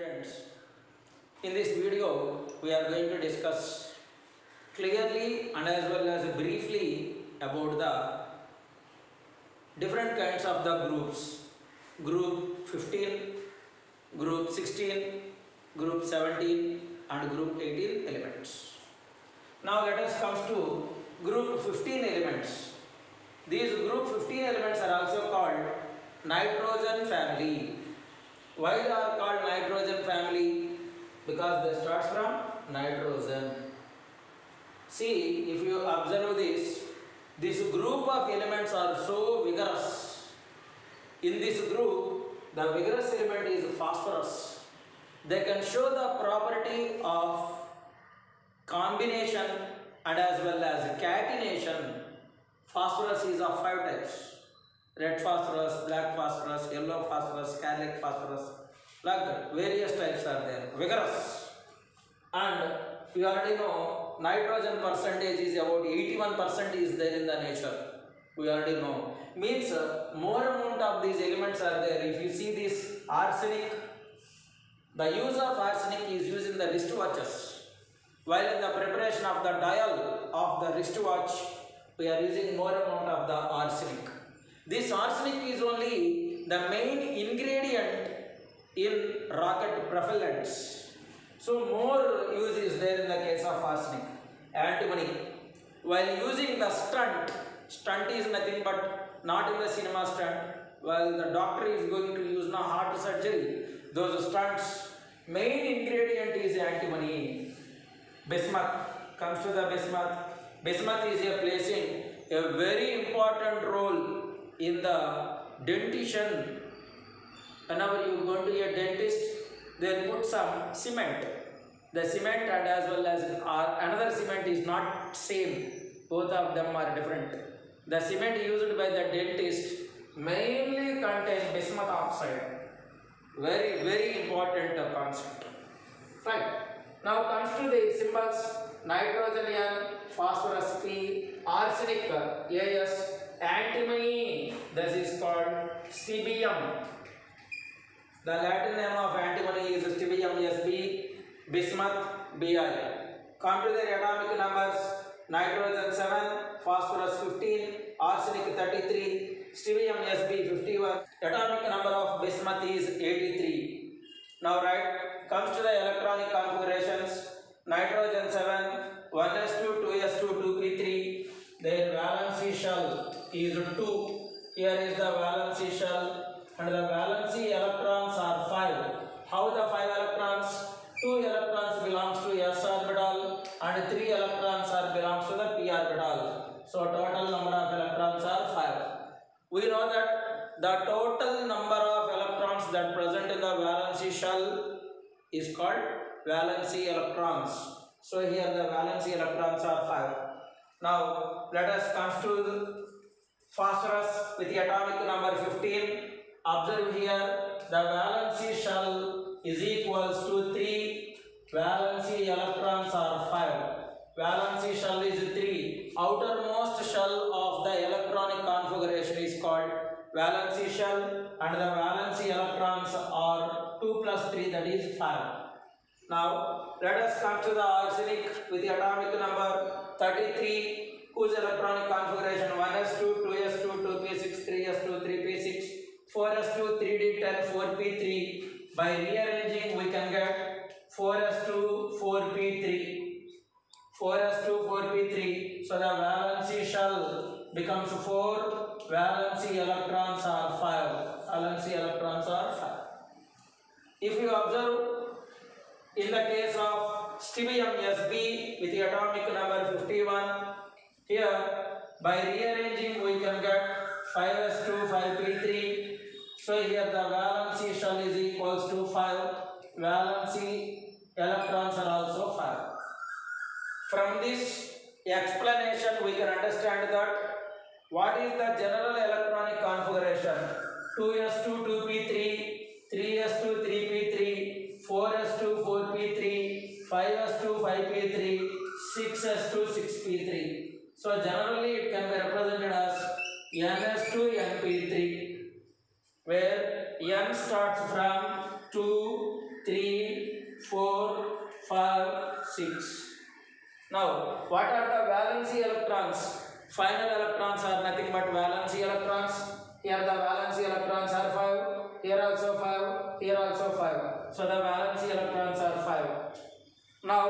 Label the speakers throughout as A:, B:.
A: students, in this video we are going to discuss clearly and as well as briefly about the different kinds of the groups. Group 15, group 16, group 17 and group 18 elements. Now let us come to group 15 elements. These group 15 elements are also called nitrogen family. Why they are called nitrogen family? Because they start from nitrogen. See, if you observe this group of elements are so vigorous. In this group, the vigorous element is phosphorus. They can show the property of combination and as well as catenation. Phosphorus is of 5 types. Red phosphorus, black phosphorus, yellow phosphorus, scarlet phosphorus, like that. Various types are there. Vigorous. And we already know nitrogen percentage is about 81% is there in the nature. We already know. Means more amount of these elements are there. If you see this arsenic, the use of arsenic is used in the wristwatches. While in the preparation of the dial of the wristwatch, we are using more amount of the arsenic. This arsenic is only the main ingredient in rocket propellants. So more use is there in the case of arsenic. Antimony. While using the stunt is nothing but not in the cinema stunt. While the doctor is going to use heart surgery, those stunts, main ingredient is antimony. Bismuth. Comes to the bismuth. Bismuth is placing a very important role in the dentition. Whenever you go to a dentist, they will put some cement. The cement and as well as another cement is not same. Both of them are different. The cement used by the dentist mainly contains bismuth oxide. Very, very important concept. Right. Now comes to the symbols: nitrogen N, phosphorus P, arsenic As, antimony, this is called stibbium. The Latin name of antimony is stibbium Sb, bismuth Bi. Come to their atomic numbers: nitrogen 7, phosphorus 15, arsenic 33, stibbium Sb 51. Atomic number of bismuth is 83. Now comes to the electronic configurations: nitrogen 7, 1s2, 2s2, 2p3. Their valency shell is 2. Here is the valency shell. And the valency electrons are 5. How the 5 electrons? 2 electrons belongs to s orbital and 3 electrons belongs to the p orbital. So total number of electrons are 5. We know that the total number of electrons that present in the valency shell is called valency electrons. So here the valency electrons are 5. Now let us come to the phosphorus with the atomic number 15. Observe here, the valency shell is equals to 3. Valency electrons are 5. Valency shell is 3. Outermost shell of the electronic configuration is called valency shell, and the valency electrons are 2 plus 3, that is 5. Now let us come to the arsenic with the atomic number 33, whose electronic configuration 1s2, 2s2, 2p6, 3s2, 3p6, 4s2, 3d10, 4p3. By rearranging we can get 4s2, 4p3. 4s2, 4p3. So the valency shell becomes 4. Valency electrons are 5. Valency electrons are 5. If you observe, in the case of stibbium Sb with the atomic number 51, here by rearranging we can get 5s2, 5p3. So here the valency shell is equals to 5. Valency electrons are also 5. From this explanation we can understand that what is the general electronic configuration: 2s2, 2p3, 3s2, 3p3, 4s2, 4p3, 5s2, 5p3, 6s2, 6p3. So generally it can be represented as ns2, np3, where n starts from 2, 3 6. Now, what are the valency electrons? Final electrons are nothing but valency electrons. Here the valency electrons are 5. Here also 5. Here also 5. So the valency electrons are 5. Now,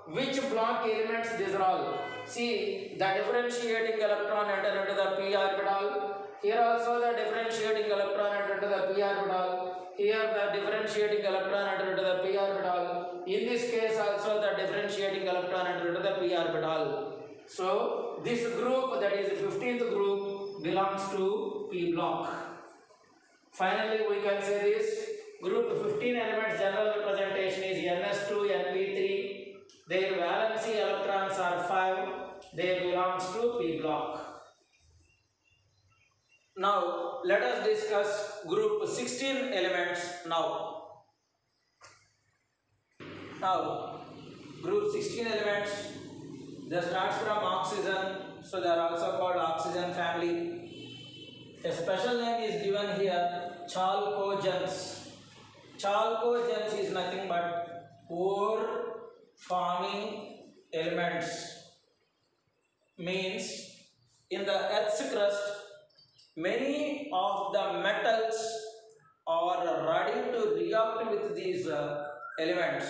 A: which block elements these are all? See, the differentiating electron enter into the p orbital. Here also the differentiating electron enter into the p orbital. Here the differentiating electron enter into the p orbital. In this case also the differentiating electron enter into the p orbital. So this group, that is 15th group, belongs to p block. Finally we can say this group 15 elements general representation is ns2 np3. Their valency electrons are 5. They belongs to p block. Now let us discuss group 16 elements now. Now group 16 elements, they starts from oxygen, so they are also called oxygen family. A special name is given here, chalcogens. Chalcogens is nothing but ore forming elements. Means in the Earth's crust, many of the metals are ready to react with these elements.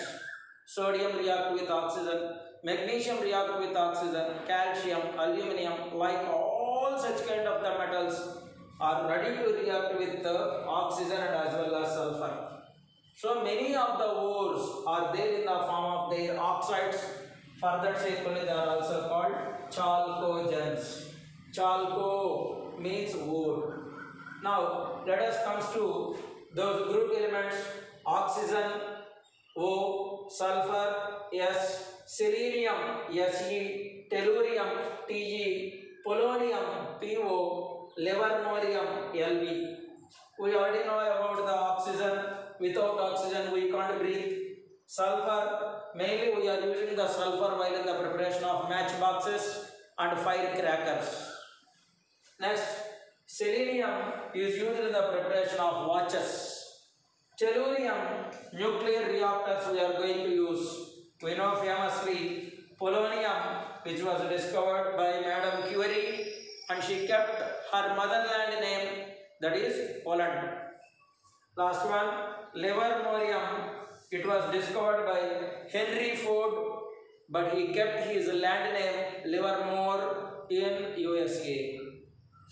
A: Sodium react with oxygen, magnesium react with oxygen, calcium, aluminum, like all such kind of the metals are ready to react with the oxygen and as well as sulfur. So many of the ores are there in the form of their oxides. For that sake only they are also called chalcogens. Chalco means ore. Now let us come to those group elements: oxygen O, sulfur S, selenium Se, tellurium Te, polonium Po, livermorium Lv. We already know about the oxygen. Without oxygen we can't breathe. Sulfur, mainly we are using the sulfur while in the preparation of matchboxes and firecrackers. Next, selenium is used in the preparation of watches. Tellurium, nuclear reactors we are going to use. We know famously polonium, which was discovered by Madame Curie, and she kept her motherland name, that is Poland. Last one, livermorium. It was discovered by Henry Ford, but he kept his land name Livermore in USA.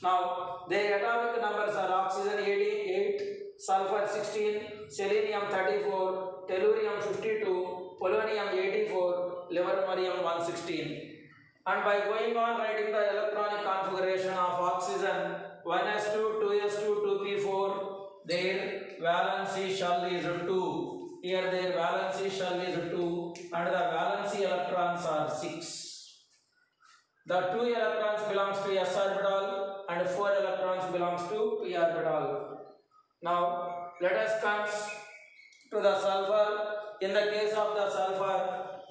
A: Now, their atomic numbers are oxygen 88, sulfur 16, selenium 34, tellurium 52, polonium 84, livermorium 116. And by going on writing the electronic configuration of oxygen 1s2, 2s2, 2p4, their valency shell is 2. Here their valency shell is 2 and the valency electrons are 6. The 2 electrons belongs to s orbital and 4 electrons belongs to p orbital. Now let us come to the sulfur. In the case of the sulfur,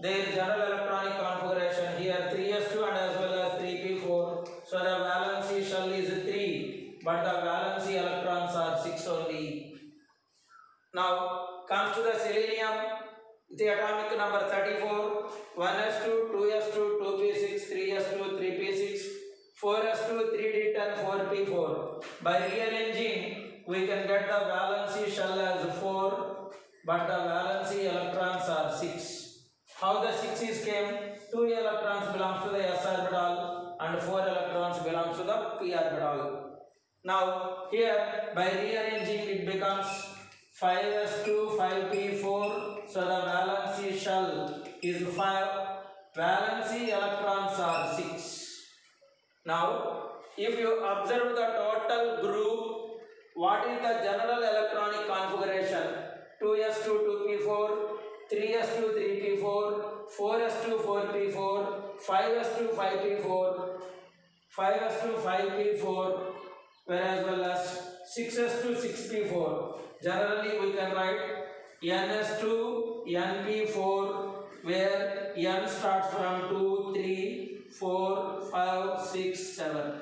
A: their general electronic configuration here 3s2 and as well as 3p4. So the valency shell is 3, but the valency electrons are 6 only. Now comes to the selenium, the atomic number 34, 1s2, 2s2, 2p6, 3s2, 3p6, 4s2, 3d10, 4p4. By rearranging, we can get the valency shell as 4, but the valency electrons are 6. How the 6 is came? 2 electrons belongs to the s orbital and 4 electrons belongs to the p orbital. Now here by rearranging it becomes 5s2, 5p4, so the valency shell is 5, valency electrons are 6. Now, if you observe the total group, what is the general electronic configuration? 2s2, 2p4, 3s2, 3p4, 4s2, 4p4, 5s2, 5p4, 5s2, 5p4, whereas well as 6s2, 6p4. Generally we can write ns2, np4, where n starts from 2, 3, 4, 5, 6, 7.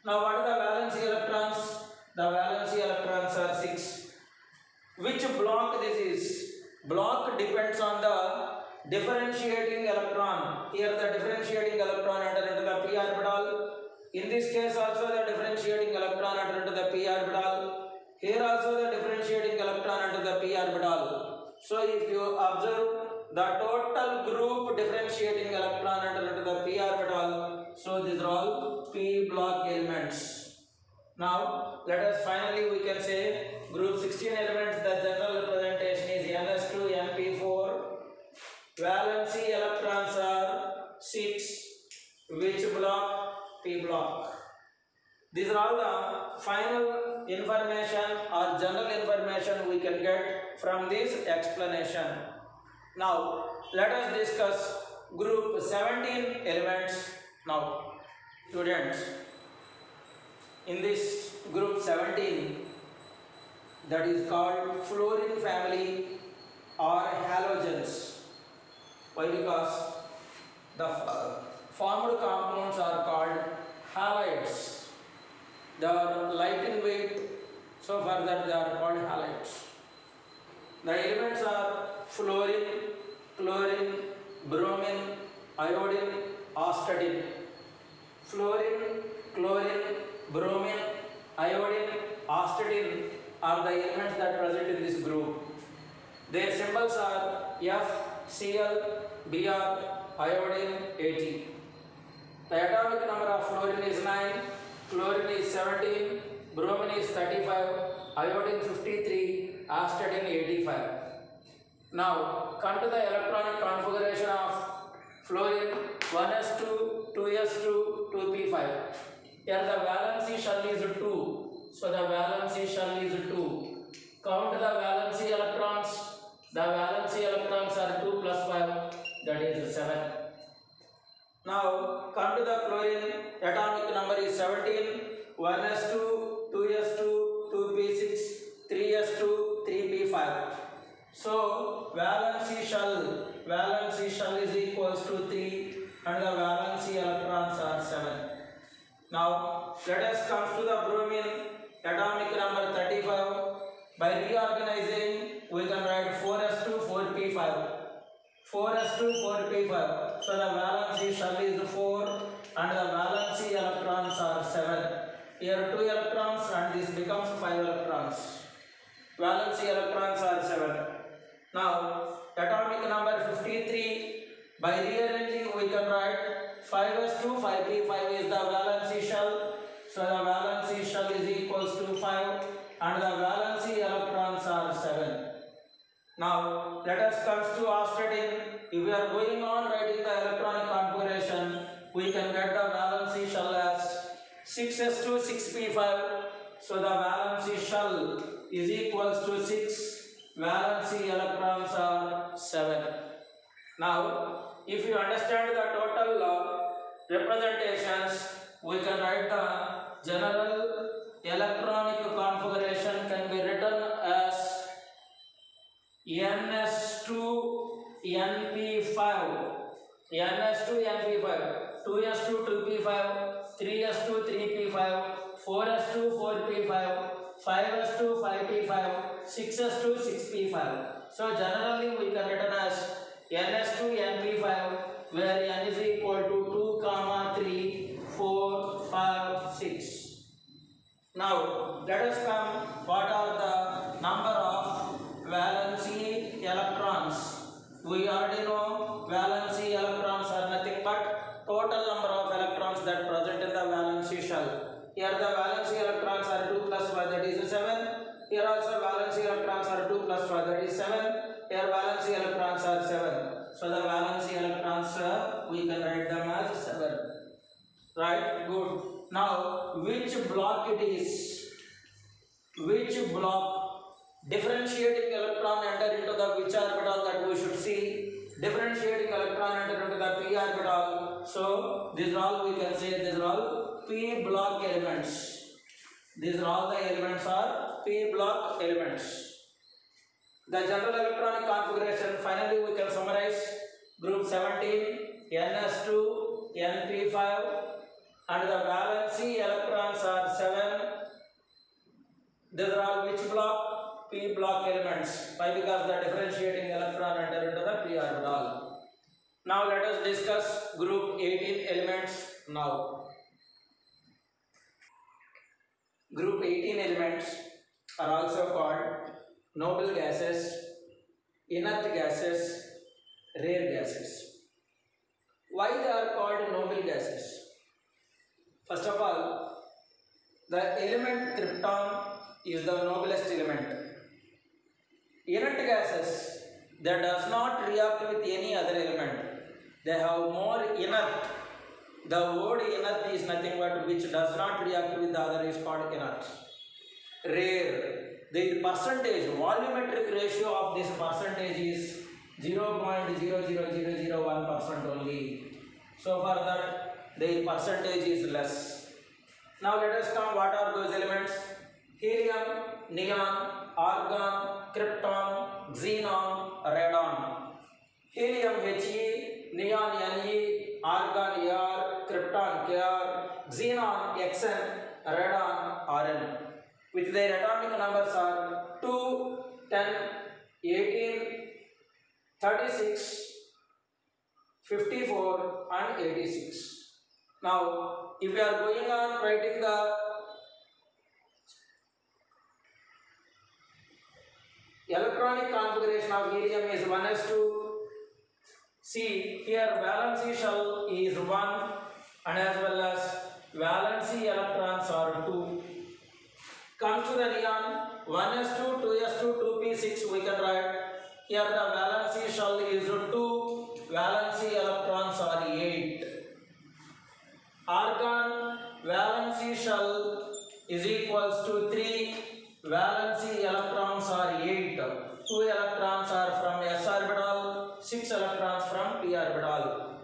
A: Now what are the valency electrons? The valency electrons are 6. Which block this is? Block depends on the differentiating electron. Here the differentiating electron enter into the p orbital. In this case also the differentiating electron enter into the p orbital. Here also the differentiating electron enter the p orbital. So if you observe the total group differentiating electron enter into the p orbital. So these are all p block elements. Now let us finally we can say group 16 elements, the general representation is ns2 np4. Valency electrons are 6. Which block? P block. These are all the final information or general information we can get from this explanation. Now let us discuss group 17 elements now. Students, in this group 17, that is called fluorine family or halogens. Why? Because the formed compounds are called halides. They are light in weight, so for that they are called halides. The elements are fluorine, chlorine, bromine, iodine, astatine. Fluorine, chlorine, bromine, iodine, astatine are the elements that present in this group. Their symbols are F, Cl, Br, iodine, At. The atomic number of fluorine is 9, chlorine is 17, bromine is 35, iodine 53, astatine 85. Now come to the electronic configuration of fluorine 1s2, 2s2, 2p5. Here the valency shell is 2. So the valency shell is 2. Count the valency electrons. The valency electrons are 2 plus 5, that is 7. Now come to the chlorine. Atomic number is 17. 1s2, 2s2, 2p6, 3s2, 3p5. So valency shell is equals to 3 and the valency electrons are 7. Now let us come to the bromine. Atomic number 35. By reorganizing, we can write 4s2, 4p5. 4s2, 4p5. So the valency shell is 4 and the valency electrons are 7. Here 2 electrons and this becomes 5 electrons. Valency electrons are 7. Now atomic number 53. By rearranging, we can write 5s2, 5p5 is the valency shell. So the valency shell is equals to 5 and the valency electrons are 7. Now let us come to astatine. If we are going on writing the electronic configuration, we can get the valency shell as 6s2, 6p5. So the valency shell is equals to 6. Valency electrons are 7. Now if you understand the total representations, we can write the general electronic configuration can be written as ns2 np5, ns2 np5, 2s2 2p5, 3s2 3p5, 4s2 4p5, 5s2 5p5, 6s2 6p5. So generally we can written as ns2 np5, where n is equal to 2, 3, 4, 5, 6. Now let us come what are the number of valency electrons. We already know valency electrons are nothing but total number of electrons that present in the valency shell. Here the valency electrons are 2 plus 5, that is 7. Here also valency electrons are 2 plus 5, that is 7. Here valency electrons are 7. So the valency electrons we can write them as 7. Right? Good. Now which block it is? Which block? Differentiating electron enter into the which orbital, that we should see. Differentiating electron enter into the p orbital. So these are all we can say these are all p block elements. These are all the elements are p block elements. The general electronic configuration finally we can summarize. Group 17 ns2 np5 and the valency electrons are 7. These are all which block? P block elements. Why? Because the differentiating electron enter into the p orbital. Now let us discuss group 18 elements now. Group 18 elements are also called noble gases, inert gases, rare gases. Why they are called noble gases? First of all, the element krypton is the noblest element. Inert gases, that does not react with any other element. They have more inert. The word inert is nothing but which does not react with the other is called inert. Rare, the percentage, volumetric ratio of this percentage is 0.00001% only. So for that, the percentage is less. Now let us come, what are those elements? Helium, neon, argon, krypton, xenon, radon. Helium He, neon Ne, argon Ar, krypton Kr, xenon Xn, radon Rn. With their atomic numbers are 2, 10, 18, 36, 54 and 86. Now, if we are going on writing the electronic configuration of helium is 1s2. See, here valency shell is 1 and as well as valency electrons are 2. Comes to the neon, 1s2, 2s2, 2p6 we can write. Here the valency shell is 2, valency electrons are 8. Argon, valency shell is equals to 3, valency electrons are 8. 2 electrons are from s orbital, 6 electrons from p orbital.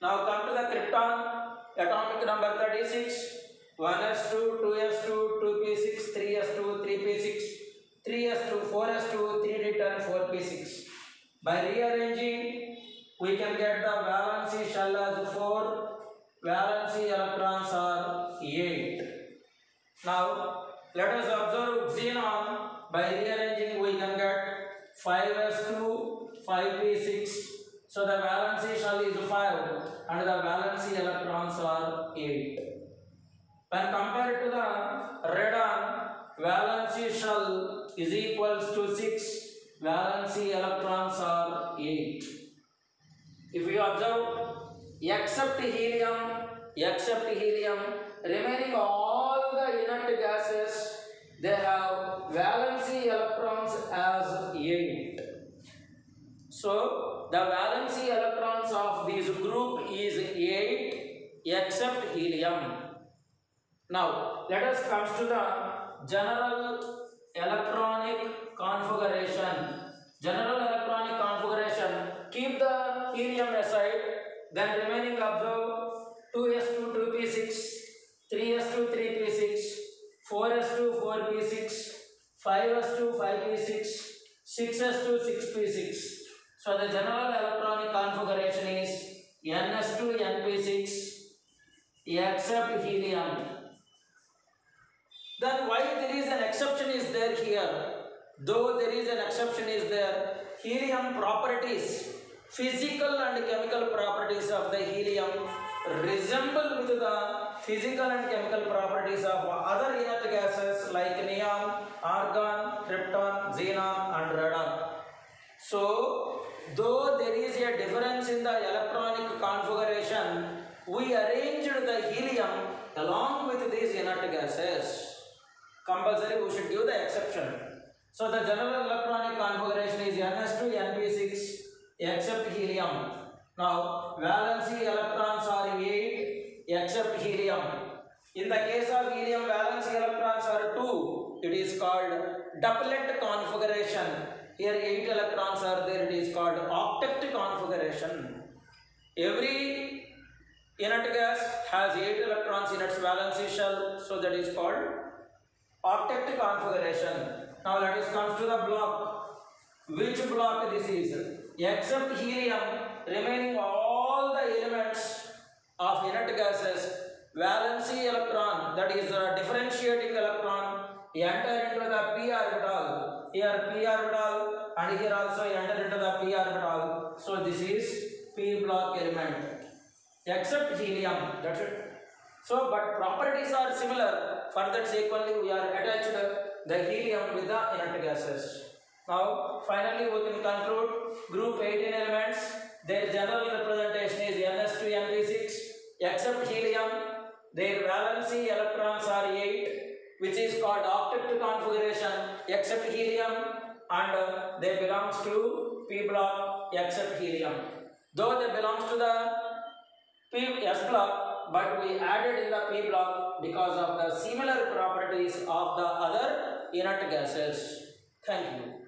A: Now come to the krypton, atomic number 36, 1s2, 2s2, 2p6, 3s2, 3p6, 3s2, 4s2, 3d10, 4p6. By rearranging, we can get the valency shell as 4, valency electrons are 8. Now let us observe xenon. By rearranging, we can get 5s2, 5p6. So the valency shell is 5 and the valency electrons are 8. When compared to the radon, valency shell is equals to 6, valency electrons are 8. If you observe, except helium, remaining all the inert gases, they have valency electrons as 8. So the valency electrons of this group is 8 except helium. Now let us come to the general electronic configuration. General electronic configuration, keep the helium aside, then remaining observe 2s2, 2p6, 3s2, 3p6, 4s2, 4p6, 5s2, 5p6, 6s2, 6p6. So the general electronic configuration is ns2, np6 except helium. Then why there is an exception is there here? Though there is an exception is there, helium properties, physical and chemical properties of the helium resemble with the physical and chemical properties of other inert gases like neon, argon, krypton, xenon and radon. So, though there is a difference in the electronic configuration, we arranged the helium along with these inert gases. Compulsory we should give the exception. So, the general electronic configuration is ns2, np6 except helium. Now, valency electrons are 8 except helium. In the case of helium, valency electrons are 2. It is called doublet configuration. Here 8 electrons are there. It is called octet configuration. Every inert gas has 8 electrons in its valency shell. So that is called octet configuration. Now let us come to the block. Which block this is? Except helium, remaining all the elements of inert gases, valency electron, that is the differentiating electron, enter into the p orbital. Here p orbital and here also enter into the p orbital. So this is P block element except helium. That's it. So, but properties are similar. For that sake only we are attached the helium with the inert gases. Now, finally we can conclude group 18 elements. Their general representation is Ns2Np6 except helium. Their valency electrons are 8, which is called octet configuration except helium, and they belongs to P block except helium. Though they belongs to the S block, but we added in the P block because of the similar properties of the other inert gases. Thank you.